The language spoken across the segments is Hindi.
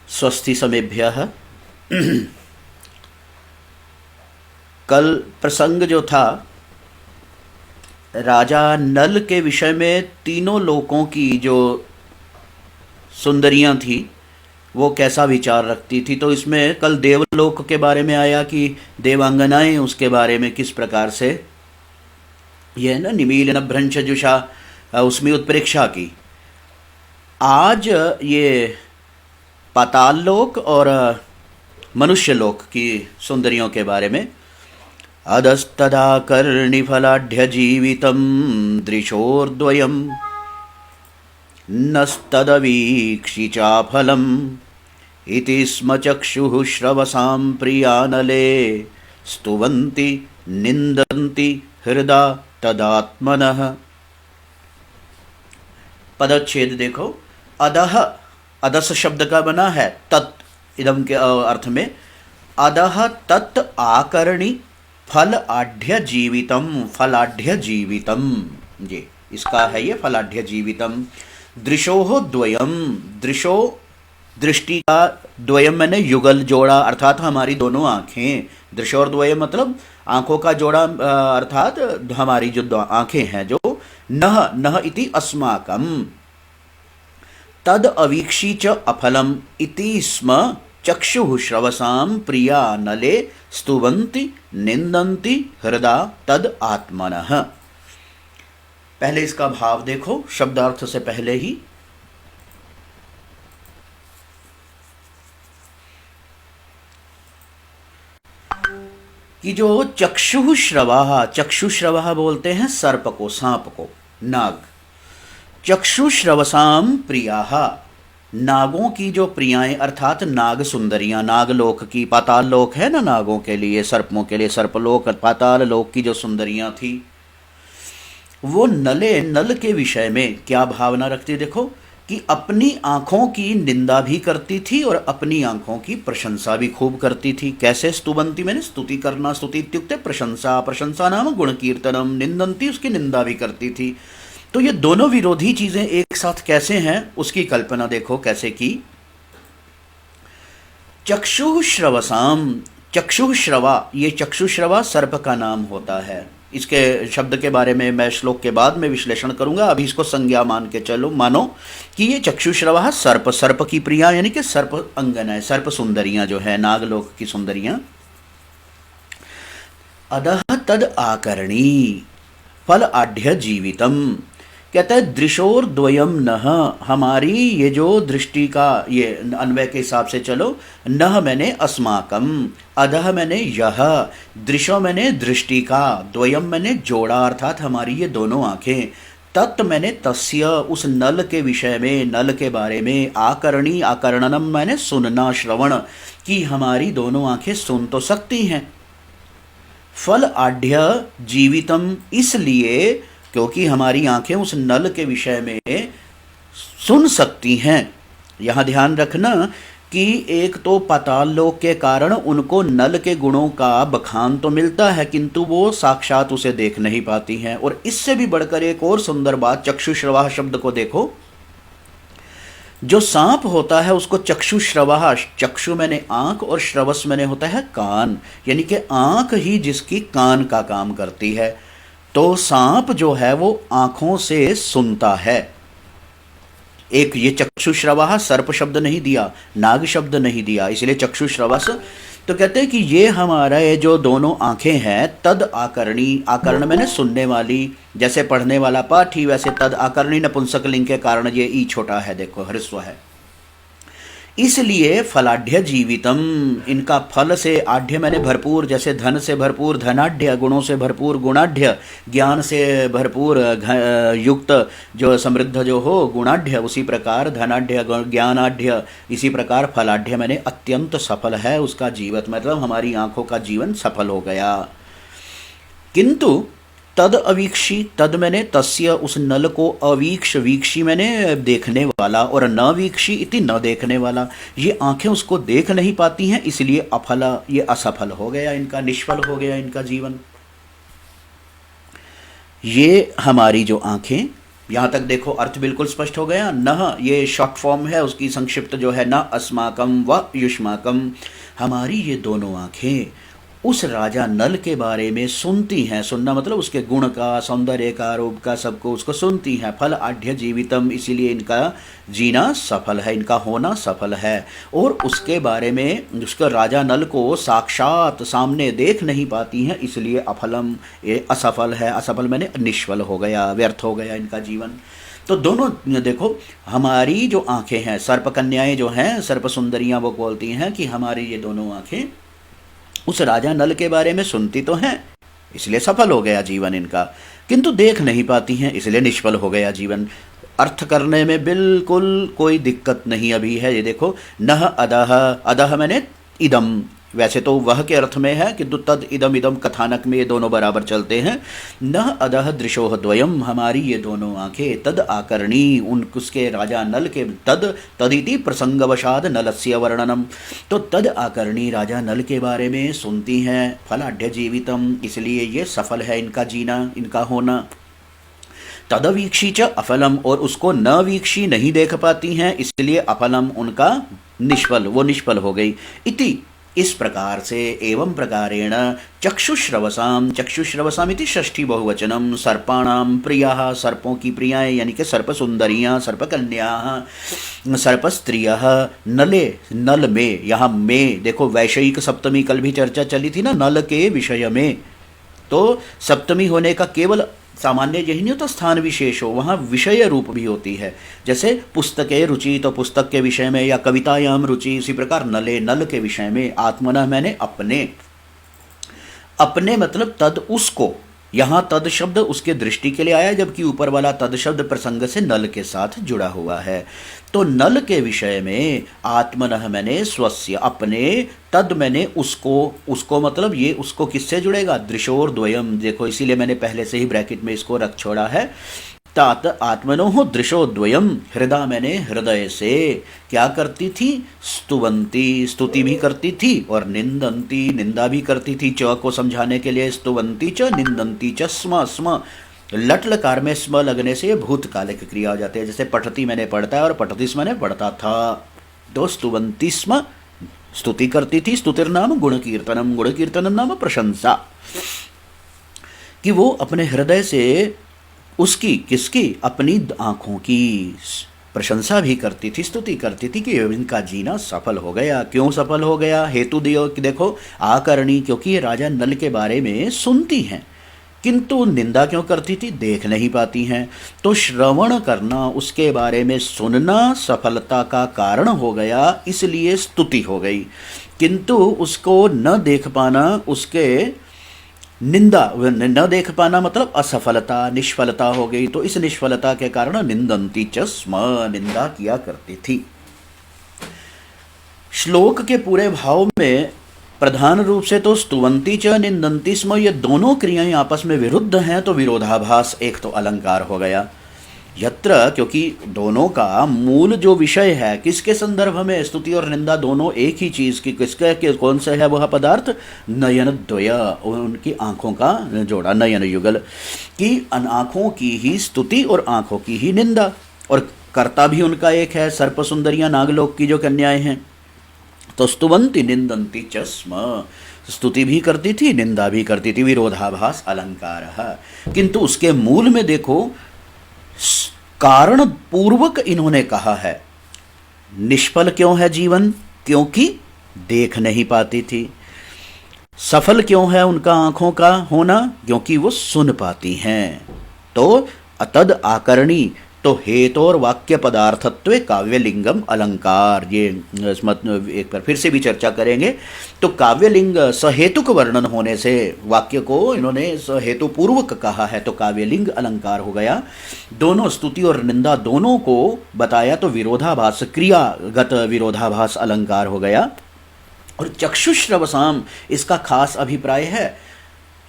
स्वस्ति समेभ्यः। कल प्रसंग जो था राजा नल के विषय में, तीनों लोकों की जो सुंदरियां थी वो कैसा विचार रखती थी। तो इसमें कल देवलोक के बारे में आया कि देवांगनाएं उसके बारे में किस प्रकार से, ये है ना निमील नभ्रंश जुषा, उसमें उत्प्रेक्षा की। आज ये पाताल लोक और मनुष्य लोक की सुंदरियों के बारे में। अधस्तदा कर्णिफलाढ्य जीवितं दृशोर्द्वयं नस्तदवीक्षि चाफलम् इति स्म चक्षुः श्रवसां प्रियानले स्तुवन्ति निन्दन्ति हृदा तदात्मनः। पदच्छेद देखो। अधः, अधस शब्द का बना है तत् इदम के अर्थ में। अधः तत् आकर्णि फल आढ़्य जीवितम, फलाढ़्य जीवितम, ये इसका है ये फलाढ़्य जीवितम। दृशोः द्वयम, दृशो दृष्टि का, द्वयम मैंने युगल जोड़ा, अर्थात हमारी दोनों आंखें। दृशोर द्वयम मतलब आंखों का जोड़ा, अर्थात हमारी जो आंखें हैं जो। नह नह इति अस्माकम, तद अवीक्षी च अफलम इति स्म चक्षुः श्रवसां प्रिया नले स्तुवन्ति निन्दन्ति हृदा तद आत्मनः। पहले इसका भाव देखो, शब्दार्थ से पहले ही। कि जो चक्षुः श्रवः, चक्षुश्रवः बोलते हैं सर्प को, सांप को, नाग। चक्षुश्रवसां प्रियाः, नागों की जो प्रियाएं, अर्थात नाग सुंदरियां, नागलोक की, पाताल लोक है ना नागों के लिए, सर्पों के लिए सर्पलोक, पाताल लोक की जो सुंदरियां थी, वो नले, नल के विषय में क्या भावना रखती। देखो कि अपनी आंखों की निंदा भी करती थी और अपनी आंखों की प्रशंसा भी खूब करती थी। कैसे? स्तुवंती मैंने स्तुति करना, स्तुति इत्युक्ते प्रशंसा, प्रशंसा नाम गुण कीर्तनम, निंदंती उसकी निंदा भी करती थी। तो ये दोनों विरोधी चीजें एक साथ कैसे हैं उसकी कल्पना देखो कैसे की। चक्षुः श्रवसाम, चक्षुः श्रवा, ये चक्षुश्रवा सर्प का नाम होता है। इसके शब्द के बारे में मैं श्लोक के बाद में विश्लेषण करूंगा, अभी इसको संज्ञा मान के चलो, मानो कि ये चक्षुश्रवा सर्प, सर्प की प्रिया यानी कि सर्प अंगना है, सर्प सुंदरियां जो है, नागलोक की सुंदरियां। अधः तद आकर्णी फल आढ़्य जीवितम, कहता है दृशोर द्वयम नह, हमारी ये जो दृष्टि का, ये अन्वय के हिसाब से चलो। नह मैंने अस्माकम, अधः मैंने यह, दृशो मैंने दृष्टि का, द्वयम मैंने जोड़ा, अर्थात हमारी ये दोनों आंखें। तत् मैंने तस्य, उस नल के विषय में, नल के बारे में। आकरणी, आकरणनम मैंने सुनना, श्रवण, कि हमारी दोनों आंखें सुन तो सकती हैं। फल आढ़्य जीवितम, इसलिए क्योंकि हमारी आंखें उस नल के विषय में सुन सकती हैं। यहाँ ध्यान रखना कि एक तो पाताल लोक के कारण उनको नल के गुणों का बखान तो मिलता है, किंतु वो साक्षात उसे देख नहीं पाती हैं। और इससे भी बढ़कर एक और सुंदर बात, चक्षुश्रवा शब्द को देखो। जो सांप होता है उसको चक्षुश्रवा, चक्षु मैंने आंख और श्रवस मैंने होता है कान, यानी कि आंख ही जिसकी कान का काम करती है। तो सांप जो है वो आंखों से सुनता है। एक ये चक्षुश्रवा, सर्प शब्द नहीं दिया, नाग शब्द नहीं दिया, इसलिए चक्षुश्रवस। तो कहते हैं कि ये हमारा ये जो दोनों आंखें हैं, तद आकर्णी, आकर्ण मैंने सुनने वाली, जैसे पढ़ने वाला पाठी, वैसे तद आकर्णी नपुंसक लिंग के कारण ये ई छोटा है, देखो ह्रस्व है। इसलिए फलाढ़्य जीवितम, इनका फल से, आढ़्य मैंने भरपूर, जैसे धन से भरपूर धनाढ़्य, गुणों से भरपूर गुणाढ़्य, ज्ञान से भरपूर युक्त जो समृद्ध जो हो गुणाढ़्य, उसी प्रकार धनाढ़्य ज्ञानाढ़्य, इसी प्रकार फलाढ़्य मैंने अत्यंत सफल है उसका जीवन, मतलब हमारी आंखों का जीवन सफल हो गया। किंतु तद अवीक्षी, तद मैंने तस्य, उस नल को, अवीक्ष वीक्षी मैंने देखने वाला, और न वीक्षी इति न देखने वाला। ये आंखें उसको देख नहीं पाती हैं, इसलिए अफल, ये असफल हो गया इनका, निष्फल हो गया इनका जीवन। ये हमारी जो आंखें, यहाँ तक देखो अर्थ बिल्कुल स्पष्ट हो गया। न ये शॉर्ट फॉर्म है उसकी, संक्षिप्त जो है, न अस्माकम व युष्माकम, हमारी ये दोनों आँखें उस राजा नल के बारे में सुनती हैं। सुनना मतलब उसके गुण का, सौंदर्य का, रूप का, सबको उसको सुनती हैं। फल आढ़्य जीवितम, इसीलिए इनका जीना सफल है, इनका होना सफल है। और उसके बारे में उसका राजा नल को साक्षात सामने देख नहीं पाती हैं, इसलिए अफलम, ये असफल है। असफल मैंने निष्फल हो गया, व्यर्थ हो गया इनका जीवन। तो दोनों देखो, हमारी जो आंखें हैं, सर्प कन्याएं जो हैं, सर्प सुंदरियां, वो बोलती हैं कि हमारी ये दोनों आंखें उस राजा नल के बारे में सुनती तो हैं, इसलिए सफल हो गया जीवन इनका, किंतु देख नहीं पाती हैं, इसलिए निष्फल हो गया जीवन। अर्थ करने में बिल्कुल कोई दिक्कत नहीं अभी है। ये देखो, नह अदह, अदह मैंने इदम, वैसे तो वह के अर्थ में है, किंतु तद इदम, इदम कथानक में ये दोनों बराबर चलते हैं। नह अदह दृशोह द्वयम, हमारी ये दोनों आंखें, तद आकर्णी, उन उसके राजा नल के, तद तदिति प्रसंगवशाद नलस्य वर्णनम, तो तद आकर्णी राजा नल के बारे में सुनती हैं। फलाढ़ जीवितम, इसलिए ये सफल है इनका जीना, इनका होना। तदवीक्षी च अफलम, और उसको न वीक्षी नहीं देख पाती हैं, इसलिए अफलम उनका निष्फल, वो निष्फल हो गई। इति, इस प्रकार से, एवं प्रकारेण चक्षुश्रवसाम, चक्षुश्रवसाम इति षष्ठी बहुवचनम, सर्पाणाम प्रिया, सर्पों की प्रियाएं यानी कि सर्प सुंदरियाँ, सर्प कन्या, सर्प स्त्रियः, नले, नल में, यहाँ में देखो वैषयिक सप्तमी कल भी चर्चा चली थी ना, नल के विषय में। तो सप्तमी होने का केवल सामान्य यही नहीं होता स्थान विशेष हो, वहाँ विषय रूप भी होती है। जैसे पुस्तके रुचि, तो पुस्तक के विषय में, या कवितायाम रुचि, इसी प्रकार नले, नल के विषय में। आत्मनः मैंने अपने, अपने मतलब तद उसको, यहाँ तद शब्द उसके दृष्टि के लिए आया, जबकि ऊपर वाला तद शब्द प्रसंग से नल के साथ जुड़ा हुआ है। तो नल के विषय में आत्मनः मैंने स्वस्य, अपने, तद मैंने उसको, उसको मतलब ये उसको किससे जुड़ेगा, दृशोर द्वयम, देखो इसीलिए मैंने पहले से ही ब्रैकेट में इसको रख छोड़ा है। तात आत्मनो दृशो द्वयम, हृदय मैंने हृदय से क्या करती थी, स्तुवंती, स्तुति भी करती थी, और निंदंती, निंदा भी करती थी। च को समझाने के लिए स्तुवंती च निंदंती च, स्म, स्म, लट लकार में स्म लगने से ये भूतकालिक क्रिया हो जाती है। जैसे पठती मैंने पढ़ता है, और पठती स्म मैंने पढ़ता था, तो स्तुवंती स्म स्तुति करती थी। स्तुतिर नाम गुण कीर्तनम, गुण कीर्तनम नाम प्रशंसा, कि वो अपने हृदय से उसकी, किसकी, अपनी आँखों की प्रशंसा भी करती थी, स्तुति करती थी कि इनका जीना सफल हो गया। क्यों सफल हो गया, हेतु दियो कि देखो, आकरणी, क्योंकि ये राजा नल के बारे में सुनती हैं, किंतु निंदा क्यों करती थी, देख नहीं पाती हैं। तो श्रवण करना, उसके बारे में सुनना सफलता का कारण हो गया, इसलिए स्तुति हो गई। किंतु उसको न देख पाना, उसके निंदा, न देख पाना मतलब असफलता, निष्फलता हो गई। तो इस निष्फलता के कारण निंदंती च स्म, निंदा किया करती थी। श्लोक के पूरे भाव में प्रधान रूप से तो स्तुवंती च निंदंती स्म, ये दोनों क्रियाएं आपस में विरुद्ध हैं, तो विरोधाभास एक तो अलंकार हो गया। यत्र, क्योंकि दोनों का मूल जो विषय है किसके संदर्भ में, स्तुति और निंदा दोनों एक ही चीज की, किसके, कौन सा है वह पदार्थ, नयन द्वय, उनकी आंखों का जोड़ा, नयन युगल, कि आंखों की ही स्तुति और आंखों की ही निंदा, और कर्ता भी उनका एक है, सर्प सुंदरियां नागलोक की जो कन्याएं हैं। तो स्तुवंती निंदंती च स्म, स्तुति भी करती थी, निंदा भी करती थी, विरोधाभास अलंकार है। किंतु उसके मूल में देखो, कारण पूर्वक इन्होंने कहा है। निष्फल क्यों है जीवन, क्योंकि देख नहीं पाती थी। सफल क्यों है उनका आंखों का होना, क्योंकि वो सुन पाती हैं। तो अतद आकरणी, तो हेतु और वाक्य पदार्थत्व काव्यलिंगम अलंकार, ये एक बार फिर से भी चर्चा करेंगे। तो काव्यलिंग सहेतुक वर्णन होने से वाक्य को इन्होंने सहेतु पूर्वक कहा है, तो काव्यलिंग अलंकार हो गया। दोनों स्तुति और निंदा दोनों को बताया, तो विरोधाभास, क्रियागत विरोधाभास अलंकार हो गया। और चक्षुश्रवसाम, इसका खास अभिप्राय है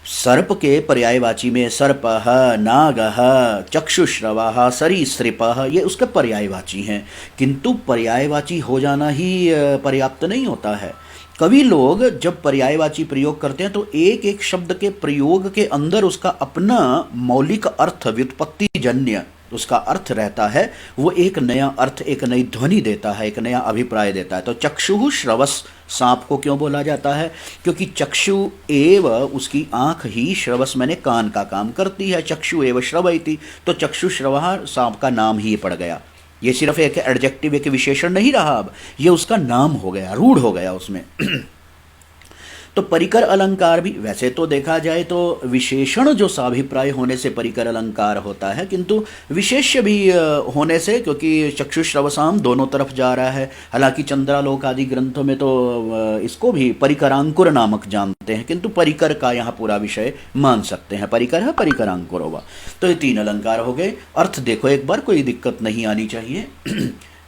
सर्प के पर्यायवाची में, सर्पः, नागः, चक्षुश्रवः, सरीसृपः, ये उसके पर्यायवाची हैं। किंतु पर्यायवाची हो जाना ही पर्याप्त नहीं होता है। कवि लोग जब पर्यायवाची प्रयोग करते हैं तो एक एक शब्द के प्रयोग के अंदर उसका अपना मौलिक अर्थ, व्युत्पत्ति जन्य उसका अर्थ रहता है, वो एक नया अर्थ, एक नई ध्वनि देता है, एक नया अभिप्राय देता है। तो चक्षु श्रवस सांप को क्यों बोला जाता है? क्योंकि चक्षु एव, उसकी आंख ही, श्रवस मैंने कान का काम करती है, चक्षु एव श्रवयति, तो चक्षु श्रवः सांप का नाम ही पड़ गया। ये सिर्फ एक एडजेक्टिव, एक विशेषण नहीं रहा, अब ये उसका नाम हो गया, रूढ़ हो गया उसमें। तो परिकर अलंकार भी, वैसे तो देखा जाए तो विशेषण जो साभिप्राय होने से परिकर अलंकार होता है, किंतु विशेष्य भी होने से, क्योंकि चक्षुश्रवसाम दोनों तरफ जा रहा है। हालांकि चंद्रालोक आदि ग्रंथों में तो इसको भी परिकरांकुर नामक जानते हैं, किंतु परिकर का यहाँ पूरा विषय मान सकते हैं, परिकर है परिकरांकुर होगा। तो ये 3 अलंकार हो गए। अर्थ देखो एक बार, कोई दिक्कत नहीं आनी चाहिए।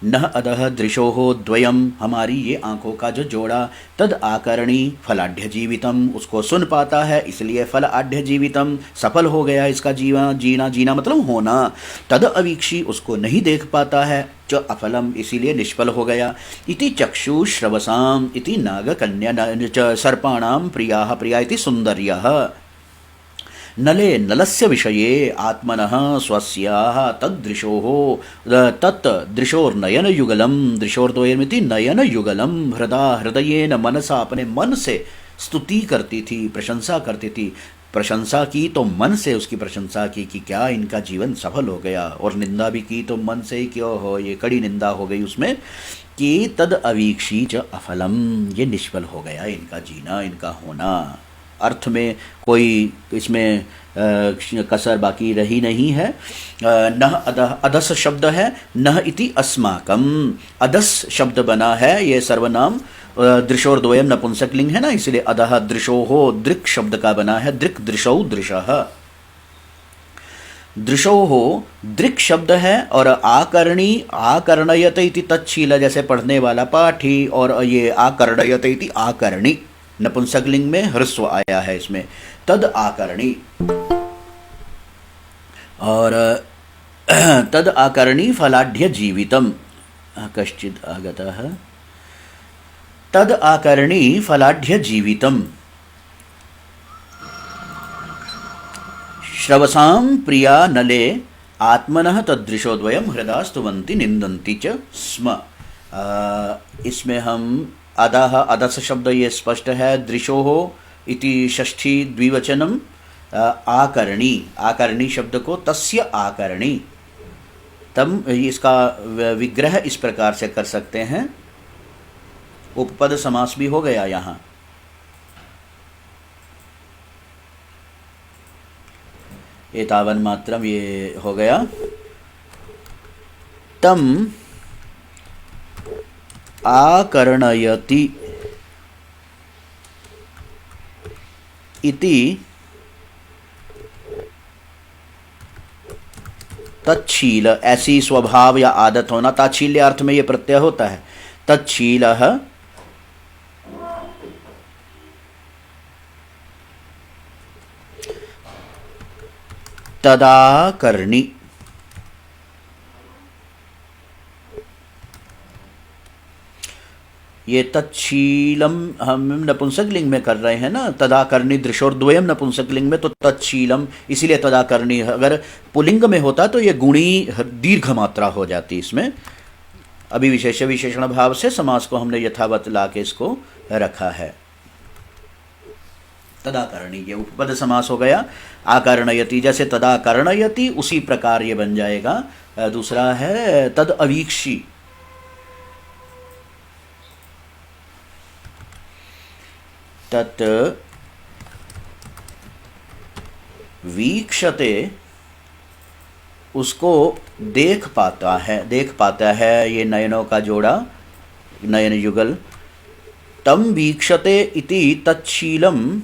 न अदह दृशोः द्वयम, हमारी ये आंखों का जो जोड़ा, तद आकरणी फलाढ़ जीवितम, उसको सुन पाता है इसलिए फलाढ़ जीवितम, सफल हो गया इसका जीना, जीना मतलब होना। तद अवीक्षी, उसको नहीं देख पाता है, च अफलम, इसीलिए निष्फल हो गया। इति चक्षु श्रवसाम इति नागकन्या सर्पाणाम प्रियाः, प्रिया इति सुंदर्यः। नले, नलस्य विषये आत्मनः स्वस्याः तदृशोः, तत् दृशोर्नयनयुगलं, दृशोर्द्वयमिति नयनयुगलं, हृदा, हृदयेन मनसा, अपने मन से स्तुति करती थी, प्रशंसा करती थी। प्रशंसा की तो मन से उसकी प्रशंसा की कि क्या इनका जीवन सफल हो गया, और निंदा भी की तो मन से ही, क्यों हो, ये कड़ी निंदा हो गई उसमें कि तद अवीक्षी च अफलम, ये निष्फल हो गया इनका जीना, इनका होना। अर्थ में कोई इसमें कसर बाकी रही नहीं है। नह अदह, अदस शब्द है, नह इति अस्माकम, अदस शब्द बना है, ये सर्वनाम दृशोर्द्वयम नपुंसकलिंग है ना, इसलिए अदह दृशोहो दृक् शब्द का बना है, दृक् दृशौ दृशः। दृशोहो दृक् शब्द है, और आकर्णी, आकर्णयत इति तच्छील, जैसे पढ़ने वाला पाठी, और ये आकर्णयत इति आकर्णी, नपुंसकलिंग में ह्रस्व आया है इसमें, तद आकर्णी। और तद आकर्णी फलाढ़ जीवितम, कश्चित् आगतः, तद आकर्णी फलाढ़ जीवितम, श्रवसाम प्रिया नले आत्मनः तदृशोद्वयम हृदा स्तुवन्ति निंदन्ति च स्म। इसमें हम अदह, अदस शब्द ये स्पष्ट है, दृशोः इति षष्ठी द्विवचनम, आकर्णी, आकर्णी शब्द को तस्य आकर्णी, तम, इसका विग्रह इस प्रकार से कर सकते हैं, उपपद समास भी हो गया यहाँ। एतावन मात्रम ये हो गया। तम आकर्णयति इति तच्छील, ऐसी स्वभाव या आदत होना, ताच्छील्य अर्थ में ये प्रत्यय होता है। तच्छीलः तदाकर्णी, ये तच्छीलम हम नपुंसकलिंग में कर रहे हैं ना, तदाकर्णी दृशोर्द्वयम नपुंसकलिंग में, तो तच्छीलम इसीलिए तदाकर्णी। अगर पुलिंग में होता तो ये गुणी दीर्घ मात्रा हो जाती इसमें। अभी विशेष विशेषण भाव से समास को हमने यथावत ला के इसको रखा है। तदाकर्णी ये उपपद समास हो गया। आकर्णयति, जैसे तदाकर्णयति उसी प्रकार ये बन जाएगा। दूसरा है तद अवीक्षी, तत् वीक्षते, उसको देख पाता है ये नयनों का जोड़ा, नयन युगल। तम वीक्षते इति तच्छीलम,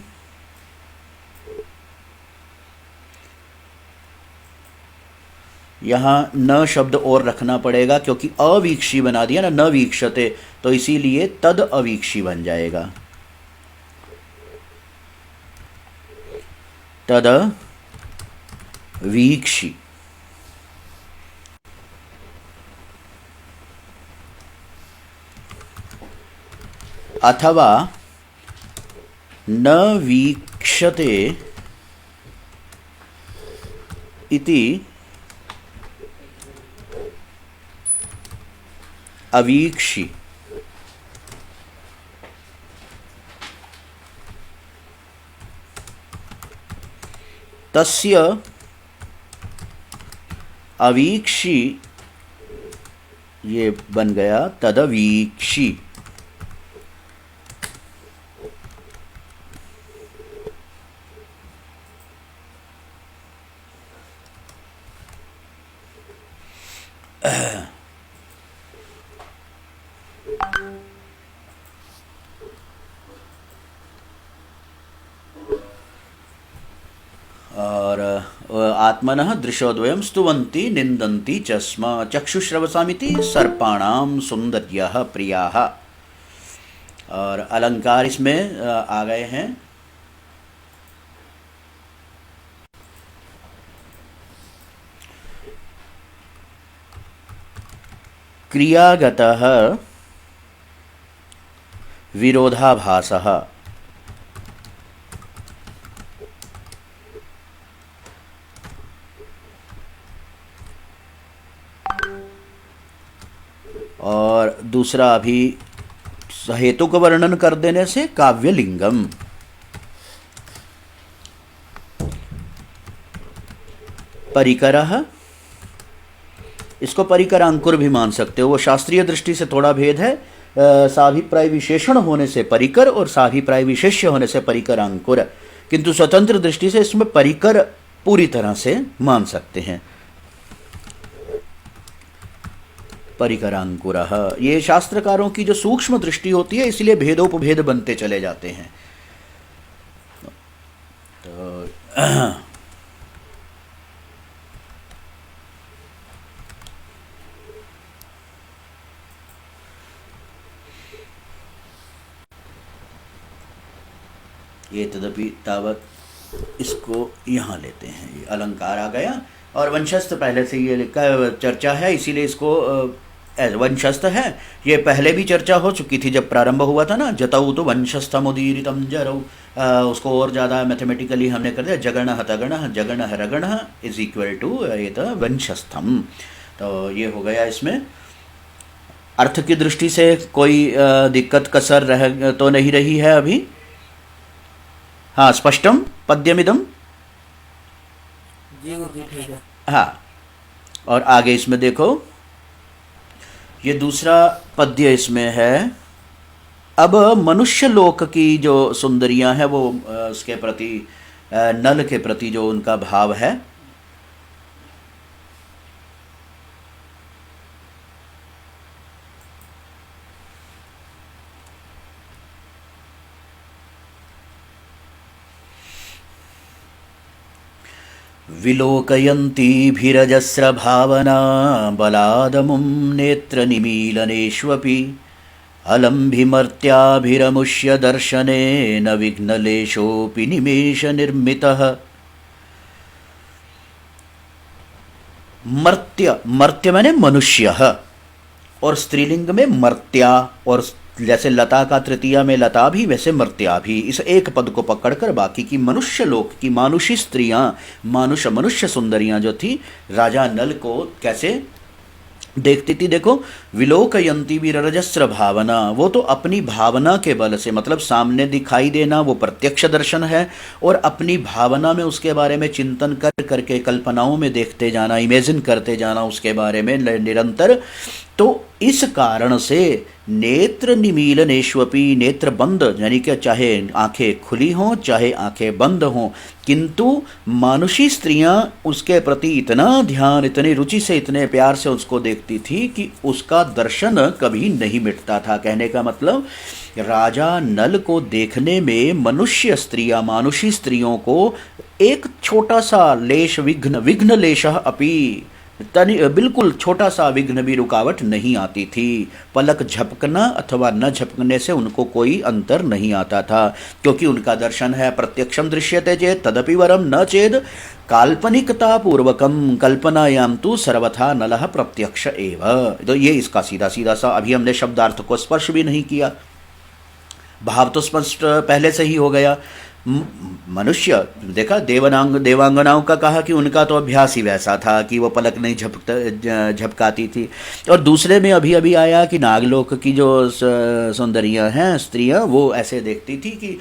यहाँ न शब्द और रखना पड़ेगा क्योंकि अवीक्षी बना दिया ना, न वीक्षते, तो इसीलिए तद अवीक्षी बन जाएगा। तद वीक्षी, अथवा न वीक्षते इति अवीक्षि, तस्य अवीक्षि, ये बन गया तदवीक्षि। और आत्मनः दृशोद्वयं स्तुवन्ति निन्दन्ति च स्म, चक्षुश्रवसामिति सर्पाणां सुंदर्यः प्रियाः। और अलंकार इसमें आ गए हैं। क्रियागतः विरोधाभासः, और दूसरा अभी हेतु का वर्णन कर देने से काव्यलिंगम। परिकरः, इसको परिकर अंकुर भी मान सकते हो, वो शास्त्रीय दृष्टि से थोड़ा भेद है। साभिप्राय विशेषण होने से परिकर और साभिप्राय विशेष्य होने से परिकर अंकुर, किंतु स्वतंत्र दृष्टि से इसमें परिकर पूरी तरह से मान सकते हैं। परिकरांकुरः, ये शास्त्रकारों की जो सूक्ष्म दृष्टि होती है, इसलिए भेदोपभेद बनते चले जाते हैं। तो ये तदपि तावत, इसको यहाँ लेते हैं। ये अलंकार आ गया और वंशस्थ पहले से ये लिखा चर्चा है, इसीलिए इसको वंशस्थ है। ये पहले भी चर्चा हो चुकी थी जब प्रारंभ हुआ था ना, जतऊ तो वंशस्थमुदीरितम जरऊ, उसको और ज़्यादा मैथमेटिकली हमने कर दिया। जगणः तगणः जगणः रगणः इज इक्वल टू ये तो वंशस्थम। तो ये हो गया। इसमें अर्थ की दृष्टि से कोई दिक्कत कसर रह तो नहीं रही है अभी। हाँ, स्पष्टम पद्यमिदम। जी गुरुजी ठीक है। हाँ, और आगे इसमें देखो, ये दूसरा पद्य इसमें है। अब मनुष्य लोक की जो सुंदरियां हैं वो उसके प्रति, नल के प्रति जो उनका भाव है, विलोकयन्तीभिरजस्रभावना बलादमुं नेत्रनिमीलनेष्वपि अलम्भिमर्त्याभिरमुष्य दर्शनेन विघ्नलेशोऽपि निमेषनिर्मितः। मर्त्य, मर्त्य माने मनुष्य, और स्त्रीलिंग में मर्त्या, और जैसे लता का तृतीया में लता भी, वैसे मर्त्या भी। इस एक पद को पकड़कर बाकी की मनुष्य लोक की मानुषी स्त्रियां, मनुष्य सुंदरियां जो थी, राजा नल को कैसे देखती थी। देखो, विलोकयंती विरजस्र भावना, वो तो अपनी भावना के बल से, मतलब सामने दिखाई देना वो प्रत्यक्ष दर्शन है, और अपनी भावना में उसके बारे में चिंतन कर करके कल्पनाओं में देखते जाना, इमेजिन करते जाना उसके बारे में निरंतर। तो इस कारण से नेत्र निमीलनेष्वपि, नेत्र बंद, यानी कि चाहे आंखें खुली हों चाहे आंखें बंद हों, किंतु मानुषी स्त्रियां उसके प्रति इतना ध्यान, इतनी रुचि से, इतने प्यार से उसको देखती थी कि उसका दर्शन कभी नहीं मिटता था। कहने का मतलब, राजा नल को देखने में मनुष्य स्त्रियां, मानुषी स्त्रियों को एक छोटा सा लेश, विघ्न लेशः अपि, बिल्कुल छोटा सा विघ्न भी, रुकावट नहीं आती थी। पलक झपकना अथवा न झपकने से उनको कोई अंतर नहीं आता था, क्योंकि उनका दर्शन है प्रत्यक्षम दृश्यते चेत तदपि वरम न चेद काल्पनिकता पूर्वकम कल्पनायाम तु सर्वथा नलः प्रत्यक्ष एव। तो ये इसका सीधा सीधा सा, अभी हमने शब्दार्थ को स्पर्श भी नहीं किया, भाव तो स्पष्ट पहले से ही हो गया। मनुष्य देखा, देवांगनाओं का कहा कि उनका तो अभ्यास ही वैसा था कि वो पलक नहीं झपकाती थी। और दूसरे में अभी अभी आया कि नागलोक की जो सौंदर्याँ हैं, स्त्रियाँ, वो ऐसे देखती थी कि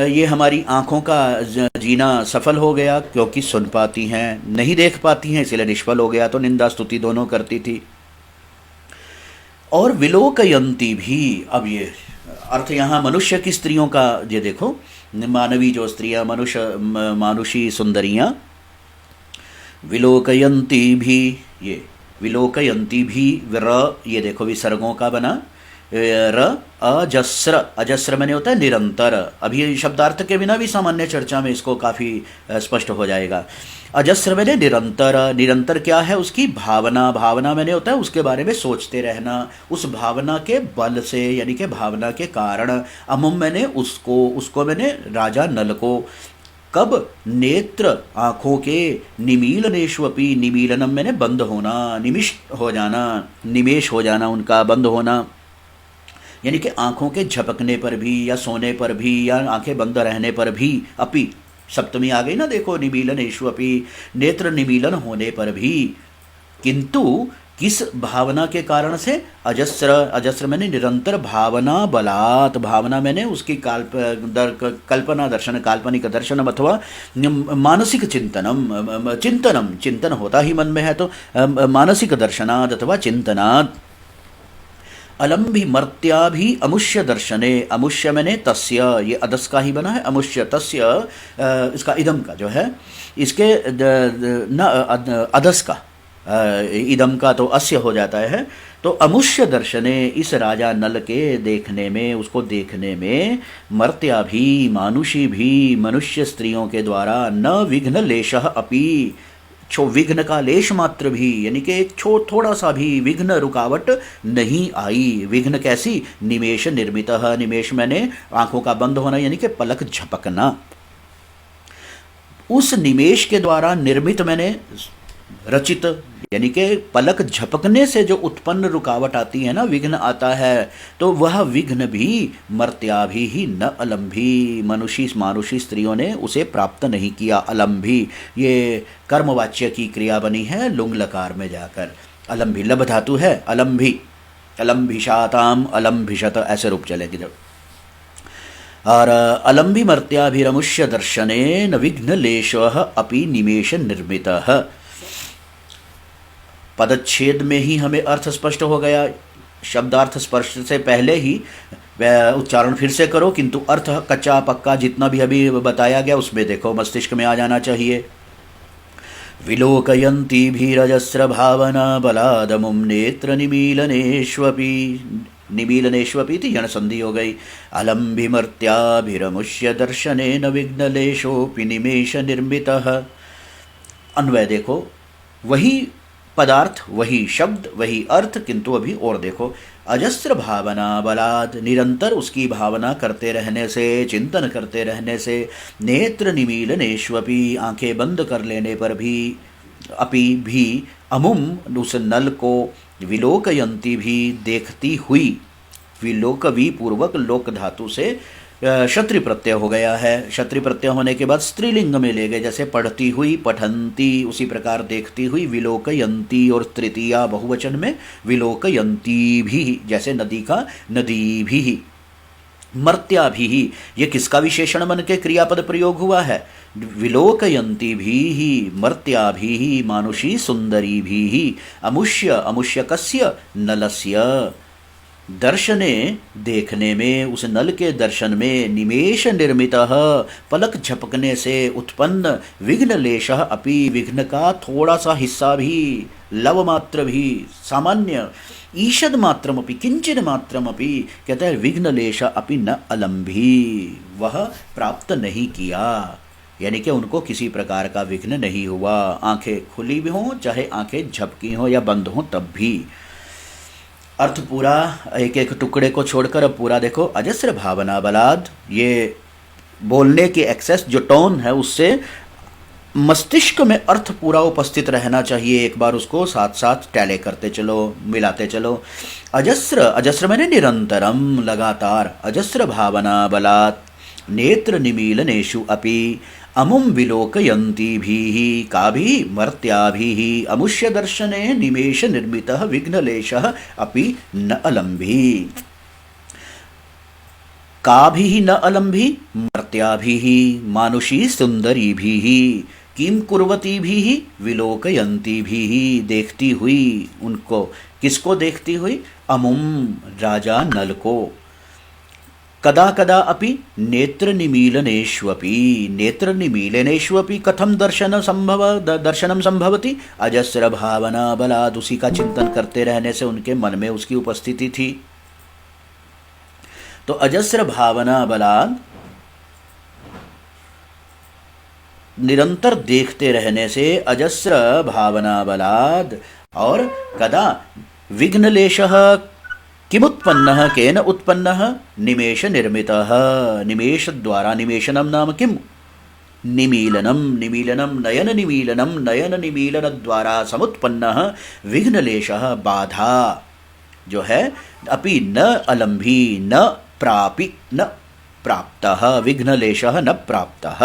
ये हमारी आँखों का जीना सफल हो गया, क्योंकि सुन पाती हैं, नहीं देख पाती हैं, इसलिए निष्फल हो गया। तो निंदा स्तुति दोनों करती थी। और विलोकयंती भी, अब ये अर्थ यहाँ मनुष्य की स्त्रियों का, ये देखो, मानवी जो स्त्रियां, मानुषी सुंदरियां, विलोकयंती भी, ये विलोकयंती भी, ये देखो विसर्गों का बना, र अजस्र, अजस्र मैंने होता है निरंतर। अभी ये शब्दार्थ के बिना भी सामान्य चर्चा में इसको काफ़ी स्पष्ट हो जाएगा। अजस्र मैंने निरंतर, निरंतर क्या है, उसकी भावना, भावना मैंने होता है उसके बारे में सोचते रहना, उस भावना के बल से, यानी कि भावना के कारण। अमुम मैंने उसको, उसको मैंने राजा नल को। कब, नेत्र आँखों के, निमीलनेष्वपि, निमीलनम मैंने बंद होना, निमिष्ट हो जाना, निमेश हो जाना उनका, बंद होना, यानी कि आँखों के झपकने पर भी, या सोने पर भी, या आँखें बंद रहने पर भी, अपि सप्तमी आ गई ना, देखो, निमीलनेषु अपि, नेत्र निमीलन होने पर भी, किंतु किस भावना के कारण से, अजस्र, अजस्र मैंने निरंतर भावना बलात्, भावना मैंने उसकी कल्पना दर्शन, काल्पनिक दर्शन, अथवा मानसिक चिंतनम, चिंतनम, चिंतन होता ही मन में है, तो मानसिक दर्शनाद अथवा चिंतनाद। अलम्भि मर्त्या भी अमुष्य दर्शने, अमुष्य मैंने तस्य, ये अदस का ही बना है, अमुष्य तस्य, इसका इदम का जो है, इसके न अदस का, इदम का तो अस्य हो जाता है। तो अमुष्य दर्शने, इस राजा नल के देखने में, उसको देखने में, मर्त्या भी, मानुषी भी, मनुष्य स्त्रियों के द्वारा, न विघ्न लेशः अपि, विघ्न का लेश मात्र भी, यानी कि एक थोड़ा सा भी विघ्न, रुकावट नहीं आई। विघ्न कैसी, निमेश निर्मित, निमेश मैंने आंखों का बंद होना, यानी कि पलक झपकना, उस निमेश के द्वारा निर्मित मैंने रचित, यानी कि पलक झपकने से जो उत्पन्न रुकावट आती है ना, विघ्न आता है, तो वह विघ्न भी मर्त्या भी ही न अलम्भी, मनुष्य मानुषी स्त्रियों ने उसे प्राप्त नहीं किया। अलम्भी ये कर्मवाच्य की क्रिया बनी है लुंग लकार में जाकर, अलम्भी लब धातु है, अलम्भी, अलम्भिषाताम, अलम्भिषत, ऐसे रूप चलेंगे जब। और अलम्भी मर्त्याभिरमुष्य दर्शने न विघ्न लेशः अपि निमेश निर्मितः। पदच्छेद में ही हमें अर्थ स्पष्ट हो गया, शब्दार्थ स्पर्श से पहले ही उच्चारण फिर से करो, किंतु अर्थ कच्चा पक्का जितना भी अभी बताया गया उसमें देखो मस्तिष्क में आ जाना चाहिए। विलोकयन्ती भीरजस्र भावना बलादमुम नेत्र निमीलनेष्वपि, निमीलनेष्वपि थी जन संधि हो गई। अलम्भिमर्त्याभिरमुष्य दर्शने न विघ्नलेशोपि निमेश निर्मितः। अन्वय देखो, वही पदार्थ, वही शब्द, वही अर्थ, किंतु अभी और देखो, अजस्र भावना बलाद, निरंतर उसकी भावना करते रहने से, चिंतन करते रहने से, नेत्र निमीलनेष्वपि, आंखें बंद कर लेने पर भी, अपि भी, अमुम उस नल को, विलोकयंती भी, देखती हुई, विलोकवी पूर्वक लोक धातु से क्षत्रि प्रत्यय हो गया है। क्षत्रि प्रत्यय होने के बाद स्त्रीलिंग में ले गए, जैसे पढ़ती हुई, पठंती, उसी प्रकार देखती हुई, विलोकयंती, और तृतीया बहुवचन में विलोकयंती भी, जैसे नदी का नदी भी, मर्त्या भी, ये किसका विशेषण बन के क्रियापद प्रयोग हुआ है, विलोकयंती भी ही, मर्त्या भी ही, मानुषी सुंदरी भी ही, अमुष्य, अमुष्य कस्य, नलस्य, दर्शने देखने में, उस नल के दर्शन में, निमेश निर्मितः, पलक झपकने से उत्पन्न, विघ्न लेशः अपि, विघ्न का थोड़ा सा हिस्सा भी, लव मात्र भी, सामान्य, ईषद मात्रमपि, किंचित मात्रमपि, कहता है विघ्न लेश अपि न अलम्भी, वह प्राप्त नहीं किया, यानी कि उनको किसी प्रकार का विघ्न नहीं हुआ। आंखें खुली भी हों, चाहे आंखें झपकी हों या बंद हों, तब भी। अर्थ पूरा, एक एक टुकड़े को छोड़कर अब पूरा देखो। अजस्र भावना बलाद, ये बोलने की एक्सेस, जो टोन है, उससे मस्तिष्क में अर्थ पूरा उपस्थित रहना चाहिए। एक बार उसको साथ साथ टैले करते चलो, मिलाते चलो। अजस्र, अजस्र मैंने निरंतरम, लगातार, अजस्र भावना बलात्, नेत्र निमीलनेषु अपि अमुं विलोकयन्तीभिः काभिः मर्त्याभिः अमुष्य दर्शने निमेष निर्मितः विघ्नलेशः अपि न अलम्भिः। काभिः न अलम्भिः मर्त्याभिः मानुषी सुंदरीभिः किम कुर्वतीभिः विलोकयन्तीभिः देखती हुई उनको, किसको देखती हुई? अमुम राजा नल को। कदा कदा अपि नेत्र निमीलनेष्वपि, नेत्र निमीलनेष्वपि कथम दर्शनम संभवति? अजस्र भावना बलात्, उसी का चिंतन करते रहने से उनके मन में उसकी उपस्थिति थी। तो अजस्र भावना बलात्, निरंतर देखते रहने से, अजस्र भावना बलात्, और कदा विघ्नलेशः किमुत्पन्नः केन उत्पन्नः? निमेष निर्मितः, निमेष द्वारा। निमेषणम नाम किम? निमीलनम, निमीलनम नयन निमीलनम, नयन निमीलन द्वारा समुत्पन्नः विघ्नलेशः बाधा जो है, अपि न अलम्भी न प्रापि न प्राप्तः, विघ्नलेशः न प्राप्तः।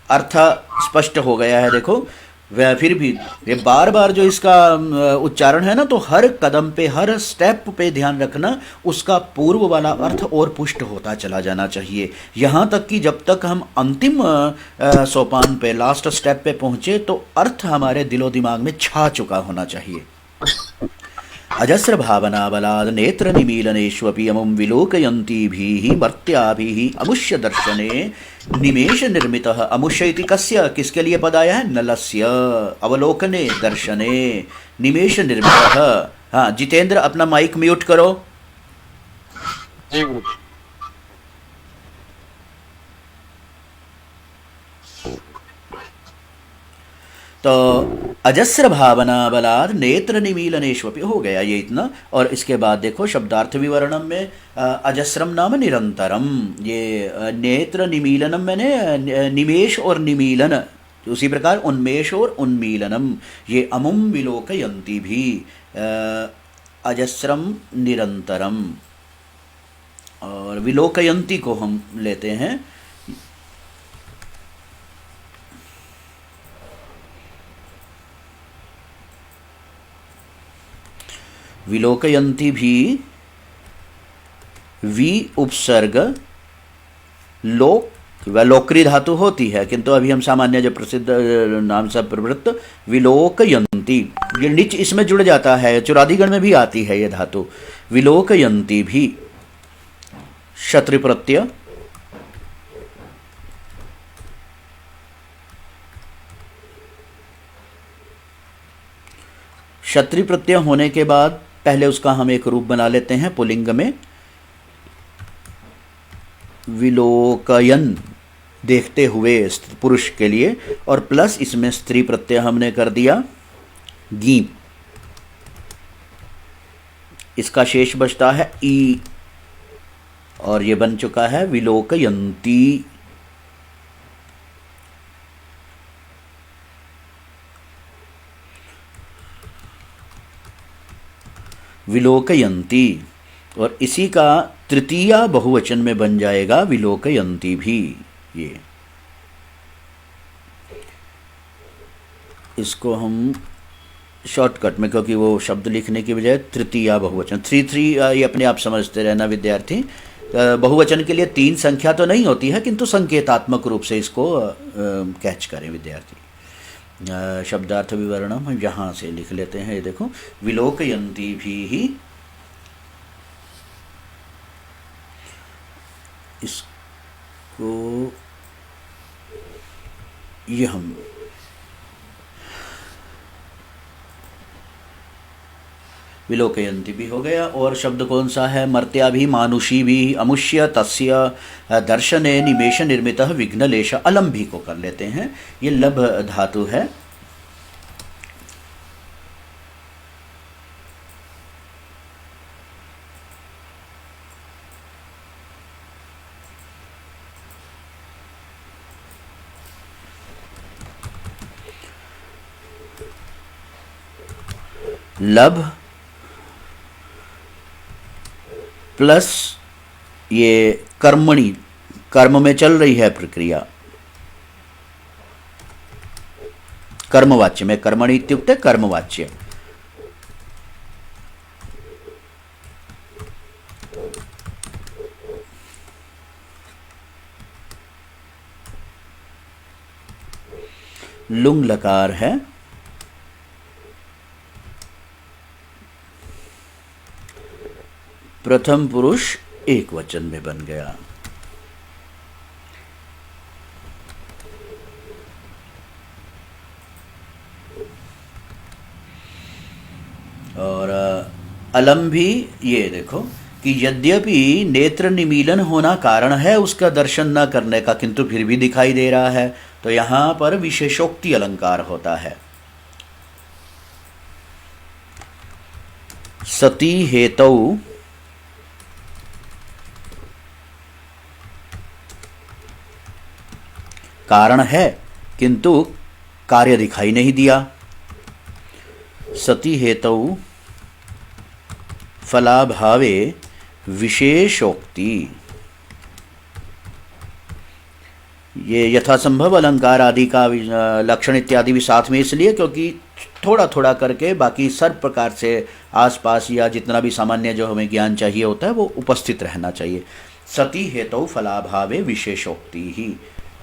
अर्थ स्पष्ट हो गया है। देखो वह फिर भी ये बार बार जो इसका उच्चारण है ना, तो हर कदम पे, हर स्टेप पे ध्यान रखना, उसका पूर्व वाला अर्थ और पुष्ट होता चला जाना चाहिए। यहाँ तक कि जब तक हम अंतिम सोपान पे, लास्ट स्टेप पे पहुँचे, तो अर्थ हमारे दिलो दिमाग में छा चुका होना चाहिए। अजस्र भावना बलाद नेत्र निमीलनेष्वपि अमुं विलोकयन्तीभिः मर्त्याभिः अमुष्य दर्शने निमेष निर्मितः। अमुष्य इति कस्य, किसके लिए पद आया है? नलस्य। अवलोकने दर्शने निमेष निर्मितः। हाँ जितेंद्र, अपना माइक म्यूट करो। तो अजस्र भावना बलाद नेत्र निमीलनेष्वपि हो गया ये इतना। और इसके बाद देखो शब्दार्थ विवरणम में अजस्रम नाम निरंतरम, ये नेत्र निमीलनम मैंने निमेष और निमीलन, उसी प्रकार उन्मेष और उन्मीलनम, ये अमुम विलोकयन्ती भी अजस्रम निरंतरम। और विलोकयन्ती को हम लेते हैं विलोकयन्ती भी वि उपसर्ग लोक व लोकरी धातु होती है, किंतु अभी हम सामान्य जो प्रसिद्ध नाम से प्रवृत्त विलोकयन्ती, ये निच इसमें जुड़ जाता है, चुरादिगण में भी आती है ये धातु। विलोकयन्ती भी क्षत्रि प्रत्यय क्षत्रि प्रत्यय होने के बाद पहले उसका हम एक रूप बना लेते हैं पुल्लिंग में, विलोकयन, देखते हुए पुरुष के लिए, और प्लस इसमें स्त्री प्रत्यय हमने कर दिया गी। इसका शेष बचता है ई, और ये बन चुका है विलोकयन्ती। विलोकयन्ती, और इसी का तृतीया बहुवचन में बन जाएगा विलोकयन्ती भी। ये इसको हम शॉर्टकट में, क्योंकि वो शब्द लिखने की बजाय तृतीया बहुवचन, थ्री ये अपने आप समझते रहना विद्यार्थी। बहुवचन के लिए 3 संख्या तो नहीं होती है, किंतु संकेतात्मक रूप से इसको कैच करें विद्यार्थी। शब्दार्थ विवरण हम यहाँ से लिख लेते हैं। ये देखो विलोकयन्ती भी, इसको ये हम विलोकयन्ती भी हो गया। और शब्द कौन सा है? मर्त्या भी, मानुषी भी, अमुष्य तस्य दर्शने निमेष निर्मितः विघ्नलेश अलम्भी को कर लेते हैं। ये लब धातु है। लब प्लस ये कर्मणि, कर्म में चल रही है प्रक्रिया, कर्मवाच्य में, कर्मणि इत्युक्ते कर्मवाच्य। लुंग लकार है, प्रथम पुरुष एक वचन में बन गया। और अलम भी ये देखो कि यद्यपि नेत्र निमीलन होना कारण है उसका दर्शन न करने का, किंतु फिर भी दिखाई दे रहा है, तो यहां पर विशेषोक्ति अलंकार होता है। सती हेतौ कारण है किंतु कार्य दिखाई नहीं दिया। सती हेतौ फलाभावे विशेषोक्ति, ये यथासंभव अलंकार आदि का लक्षण इत्यादि भी साथ में इसलिए क्योंकि थोड़ा थोड़ा करके बाकी सर्व प्रकार से आसपास या जितना भी सामान्य जो हमें ज्ञान चाहिए होता है वो उपस्थित रहना चाहिए। सती हेतु फलाभावे विशेषोक्ति ही,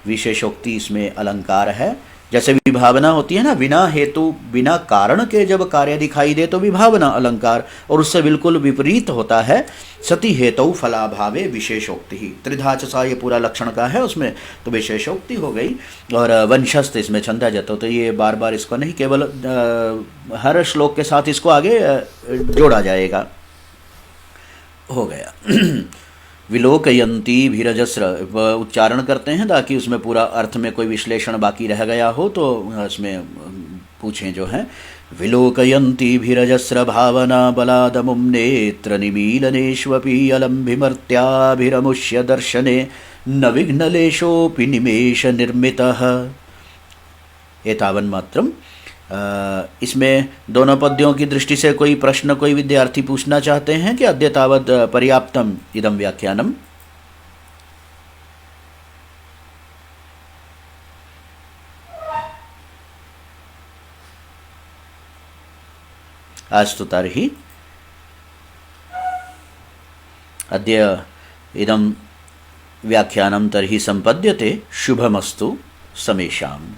विशेषोक्ति इसमें अलंकार है। जैसे विभावना होती है ना, बिना हेतु बिना कारण के जब कार्य दिखाई दे तो विभावना अलंकार, और उससे बिल्कुल विपरीत होता है सती हेतु फलाभावे विशेषोक्ति ही। त्रिधाचसा ये पूरा लक्षण का है उसमें, तो विशेषोक्ति हो गई। और वंशस्थ इसमें छंदा जाता, तो ये बार बार इसको नहीं, केवल हर श्लोक के साथ इसको आगे जोड़ा जाएगा। हो गया। विलोकयंती भीरजस्र उच्चारण करते हैं ताकि उसमें पूरा अर्थ में कोई विश्लेषण बाकी रह गया हो तो उसमें पूछें जो है। विलोकयंती भीरजस्र भावना बलादमुं नेत्र निमीलनेष्वपि अलम्भिमर्त्याभिरमुष्य दर्शने न विघ्नलेशोऽपि निमेष निर्मितः। एतावन् मात्रम्। इसमें दोनों पद्यों की दृष्टि से कोई प्रश्न कोई विद्यार्थी पूछना चाहते हैं कि अद्य तावत् पर्याप्तम इदं व्याख्यानम। अस्तु तर्हि अद्य इदं व्याख्यानं तर्हि सम्पद्यते। शुभमस्तु समेषाम्।